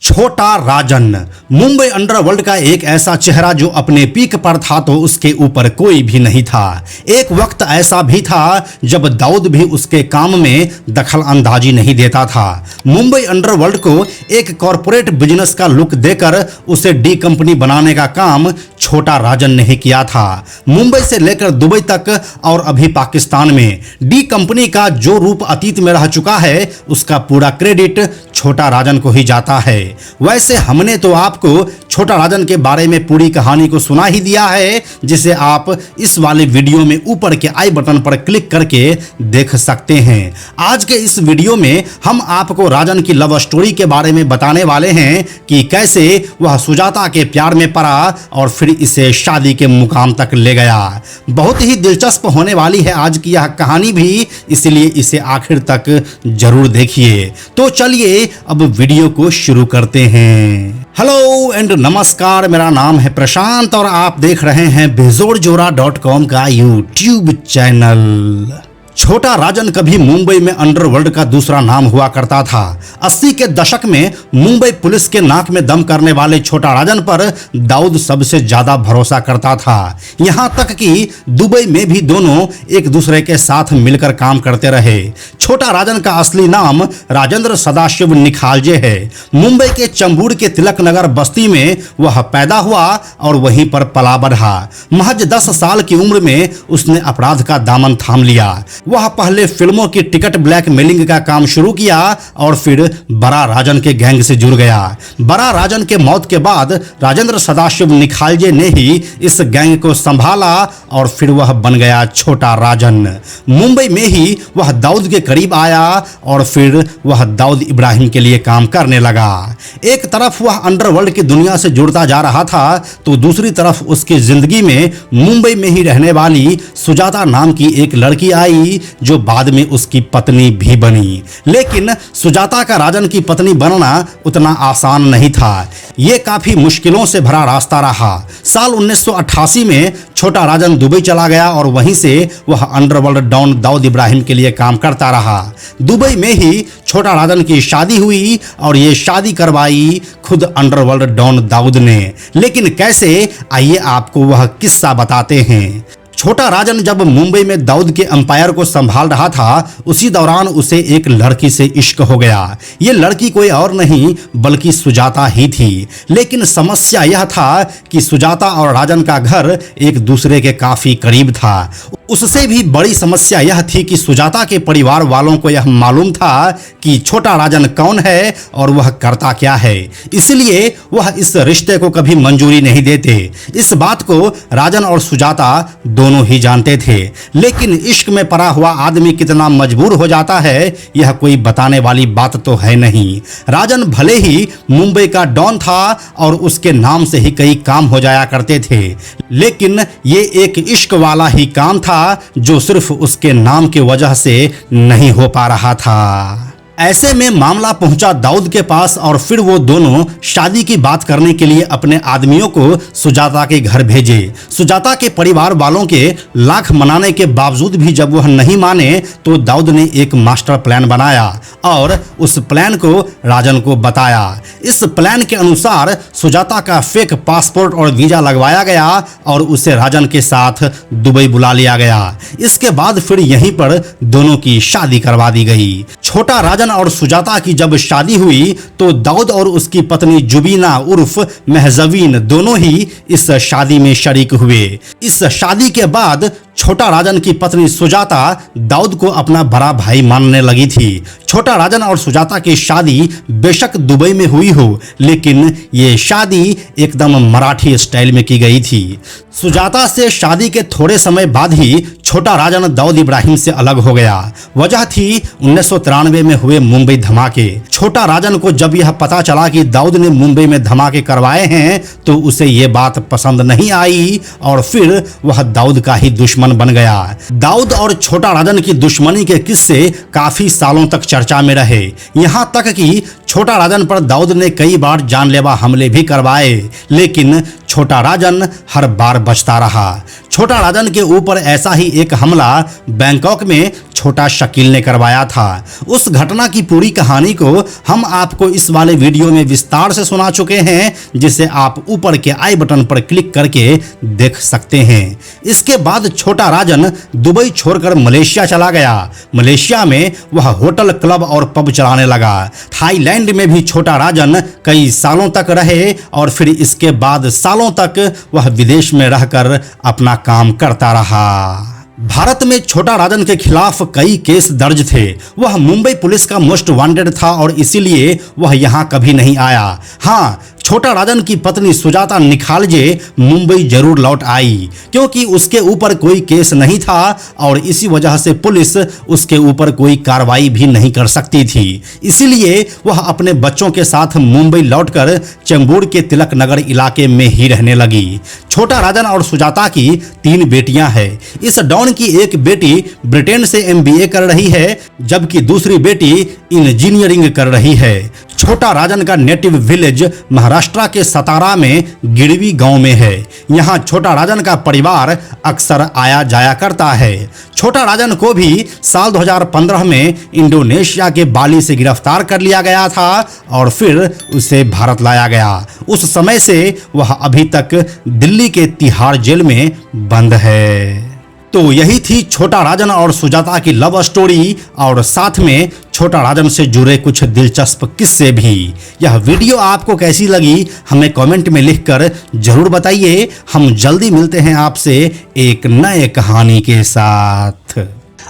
छोटा राजन मुंबई अंडरवर्ल्ड का एक ऐसा चेहरा जो अपने पीक पर था तो उसके ऊपर कोई भी नहीं था। एक वक्त ऐसा भी था जब दाऊद भी उसके काम में दखल अंदाजी नहीं देता था। मुंबई अंडरवर्ल्ड को एक कॉरपोरेट बिजनेस का लुक देकर उसे डी कंपनी बनाने का काम छोटा राजन ने ही किया था। मुंबई से लेकर दुबई तक और अभी पाकिस्तान में डी कंपनी का जो रूप अतीत में रह चुका है उसका पूरा क्रेडिट छोटा राजन को ही जाता है। वैसे हमने तो आपको छोटा राजन के बारे में पूरी कहानी को सुना ही दिया है, जिसे आप इस वाले वीडियो में ऊपर के आई बटन पर क्लिक करके देख सकते हैं। आज के इस वीडियो में हम आपको राजन की लव स्टोरी के बारे में बताने वाले हैं कि कैसे वह सुजाता के प्यार में पड़ा और फिर इसे शादी के मुकाम तक ले गया। बहुत ही दिलचस्प होने वाली है आज की यह कहानी भी, इसलिए इसे आखिर तक जरूर देखिए। तो चलिए अब वीडियो को शुरू करते हैं। हेलो एंड नमस्कार, मेरा नाम है प्रशांत और आप देख रहे हैं बेजोड़जोरा.com का यूट्यूब चैनल। छोटा राजन कभी मुंबई में अंडरवर्ल्ड का दूसरा नाम हुआ करता था। 80 के दशक में मुंबई पुलिस के नाक में दम करने वाले छोटा राजन पर दाऊद सबसे ज्यादा भरोसा करता था। यहां तक कि दुबई में भी दोनों एक दूसरे के साथ मिलकर काम करते रहे। छोटा राजन का असली नाम राजेंद्र सदाशिव निखालजे है। मुंबई के चंबूर के तिलक नगर बस्ती में वह पैदा हुआ और वहीं पर पला बढ़ा। महज 10 साल की उम्र में उसने अपराध का दामन थाम लिया। वह पहले फिल्मों की टिकट ब्लैकमेलिंग का काम शुरू किया और फिर बड़ा राजन के गैंग से जुड़ गया। बड़ा राजन के मौत के बाद राजेंद्र सदाशिव निखालजे ने ही इस गैंग को संभाला और फिर वह बन गया छोटा राजन। मुंबई में ही वह दाऊद के करीब आया और फिर वह दाऊद इब्राहिम के लिए काम करने लगा। एक तरफ वह अंडरवर्ल्ड की दुनिया से जुड़ता जा रहा था तो दूसरी तरफ उसकी जिंदगी में मुंबई में ही रहने वाली सुजाता नाम की एक लड़की आई जो बाद में उसकी पत्नी भी बनी। लेकिन सुजाता का राजन की पत्नी बनना उतना आसान नहीं था। यह काफी मुश्किलों से भरा रास्ता रहा। साल 1988 में छोटा राजन दुबई चला गया और वहीं से वह अंडरवर्ल्ड डॉन दाऊद इब्राहिम के लिए काम करता रहा। दुबई में ही छोटा राजन की शादी हुई और ये शादी करवाई खुद अंडरवर्ल्ड डॉन दाऊद ने। लेकिन कैसे, आइए आपको वह किस्सा बताते हैं। छोटा राजन जब मुंबई में दाऊद के अंपायर को संभाल रहा था उसी दौरान उसे एक लड़की से इश्क हो गया। ये लड़की कोई और नहीं बल्कि सुजाता ही थी। लेकिन समस्या यह था कि सुजाता और राजन का घर एक दूसरे के काफी करीब था। उससे भी बड़ी समस्या यह थी कि सुजाता के परिवार वालों को यह मालूम था कि छोटा राजन कौन है और वह करता क्या है, इसलिए वह इस रिश्ते को कभी मंजूरी नहीं देते। इस बात को राजन और सुजाता दोनों ही जानते थे। लेकिन इश्क में पड़ा हुआ आदमी कितना मजबूर हो जाता है यह कोई बताने वाली बात तो है नहीं। राजन भले ही मुंबई का डॉन था और उसके नाम से ही कई काम हो जाया करते थे, लेकिन ये एक इश्क वाला ही काम था जो सिर्फ उसके नाम की वजह से नहीं हो पा रहा था। ऐसे में मामला पहुंचा दाऊद के पास और फिर वो दोनों शादी की बात करने के लिए अपने आदमियों को सुजाता के घर भेजे। सुजाता के परिवार वालों के लाख मनाने के बावजूद भी जब वह नहीं माने तो दाऊद ने एक मास्टर प्लान बनाया और उस प्लान को राजन को बताया। इस प्लान के अनुसार सुजाता का फेक पासपोर्ट और वीजा लगवाया गया और उसे राजन के साथ दुबई बुला लिया गया। इसके बाद फिर यहीं पर दोनों की शादी करवा दी गई। छोटा राजन और सुजाता की जब शादी हुई तो दाऊद और उसकी पत्नी जुबीना उर्फ महजवीन दोनों ही इस शादी में शरीक हुए। इस शादी के बाद छोटा राजन की पत्नी सुजाता दाऊद को अपना बड़ा भाई मानने लगी थी। छोटा राजन और सुजाता की शादी बेशक दुबई में हुई हो लेकिन ये शादी एकदम मराठी स्टाइल में की गई थी। सुजाता से शादी के थोड़े समय बाद ही छोटा राजन दाऊद इब्राहिम से अलग हो गया। वजह थी 1993 में हुए मुंबई धमाके। छोटा राजन को जब यह पता चला कि दाऊद ने मुंबई में धमाके करवाए हैं तो उसे ये बात पसंद नहीं आई और फिर वह दाऊद का ही दुश्मन बन गया। दाऊद और छोटा राजन की दुश्मनी के किस्से काफी सालों तक चर्चा में रहे। यहाँ तक कि छोटा राजन पर दाऊद ने कई बार जानलेवा हमले भी करवाए, लेकिन छोटा राजन हर बार बचता रहा। छोटा राजन के ऊपर ऐसा ही एक हमला बैंकॉक में छोटा शकील ने करवाया था। उस घटना की पूरी कहानी को हम आपको इस वाले वीडियो में विस्तार से सुना चुके हैं, जिसे आप ऊपर के आई बटन पर क्लिक करके देख सकते हैं। इसके बाद छोटा राजन दुबई छोड़कर मलेशिया चला गया। मलेशिया में वह होटल, क्लब और पब चलाने लगा। थाईलैंड में भी छोटा राजन कई सालों तक रहे और फिर इसके बाद सालों तक वह विदेश में रहकर अपना काम करता रहा। भारत में छोटा राजन के खिलाफ कई केस दर्ज थे। वह मुंबई पुलिस का मोस्ट वांटेड था और इसीलिए वह यहाँ कभी नहीं आया। हाँ, छोटा राजन की पत्नी सुजाता निखालजे मुंबई जरूर लौट आई, क्योंकि उसके ऊपर कोई केस नहीं था और इसी वजह से पुलिस उसके ऊपर कोई कार्रवाई भी नहीं कर सकती थी। इसीलिए वह अपने बच्चों के साथ मुंबई लौटकर चेंबूर के तिलक नगर इलाके में ही रहने लगी। छोटा राजन और सुजाता की 3 बेटियां हैं। इस डॉन की एक बेटी ब्रिटेन से MBA कर रही है, जबकि दूसरी बेटी इंजीनियरिंग कर रही है। छोटा राजन का नेटिव विलेज महाराष्ट्र के सतारा में गिरवी गांव में है। यहाँ छोटा राजन का परिवार अक्सर आया जाया करता है। छोटा राजन को भी साल 2015 में इंडोनेशिया के बाली से गिरफ्तार कर लिया गया था और फिर उसे भारत लाया गया। उस समय से वह अभी तक दिल्ली के तिहाड़ जेल में बंद है। तो यही थी छोटा राजन और सुजाता की लव स्टोरी और साथ में छोटा राजन से जुड़े कुछ दिलचस्प किस्से भी। यह वीडियो आपको कैसी लगी हमें कमेंट में लिखकर जरूर बताइए। हम जल्दी मिलते हैं आपसे एक नए कहानी के साथ।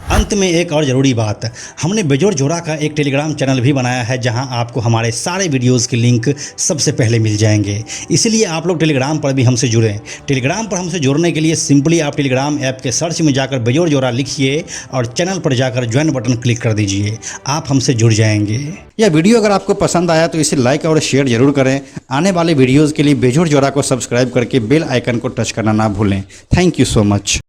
अंत में एक और ज़रूरी बात, हमने बेजोड़ जोड़ा का एक टेलीग्राम चैनल भी बनाया है, जहां आपको हमारे सारे वीडियोस के लिंक सबसे पहले मिल जाएंगे। इसलिए आप लोग टेलीग्राम पर भी हमसे जुड़ें। टेलीग्राम पर हमसे जुड़ने के लिए सिंपली आप टेलीग्राम ऐप के सर्च में जाकर बेजोड़ जोड़ा लिखिए और चैनल पर जाकर ज्वाइन बटन क्लिक कर दीजिए। आप हमसे जुड़ जाएंगे। यह वीडियो अगर आपको पसंद आया तो इसे लाइक और शेयर जरूर करें। आने वाले वीडियोज़ के लिए बेजोड़ जोड़ा को सब्सक्राइब करके बेल आइकन को टच करना ना भूलें। Thank you so much.